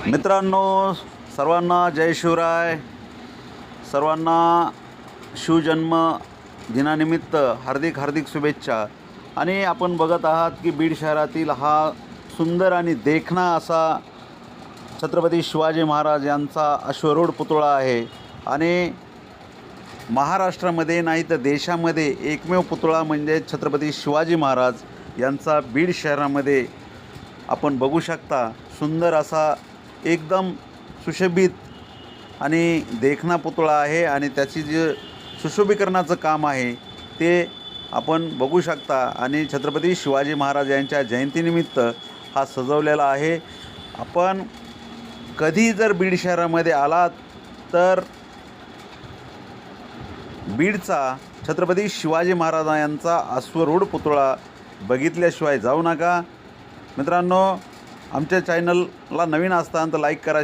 मित्रांनो, सर्वांना जय शिवराय. सर्वांना शिवजन्म दिनानिमित्त हार्दिक हार्दिक शुभेच्छा. आणि आपण बघत आहात की बीड शहरातील हा सुंदर आणि देखणा असा छत्रपती शिवाजी महाराज यांचा अश्वरूढ पुतळा आहे. आणि महाराष्ट्रामध्ये नाही तर देशामध्ये एकमेव पुतळा म्हणजे छत्रपती शिवाजी महाराज यांचा बीड शहरामध्ये आपण बघू शकता. सुंदर असा एकदम सुशोभित आणि देखणा पुतळा आहे आणि त्याची जे सुशोभीकरणाचं काम आहे ते आपण बघू शकता. आणि छत्रपती शिवाजी महाराज यांच्या जयंतीनिमित्त हा सजवलेला आहे. आपण कधी जर बीड शहरामध्ये आलात तर बीडचा छत्रपती शिवाजी महाराज यांचा अश्वरूढ पुतळा बघितल्याशिवाय जाऊ नका. मित्रांनो, आमच्या चॅनलला नवीन असताना तर लाईक करा,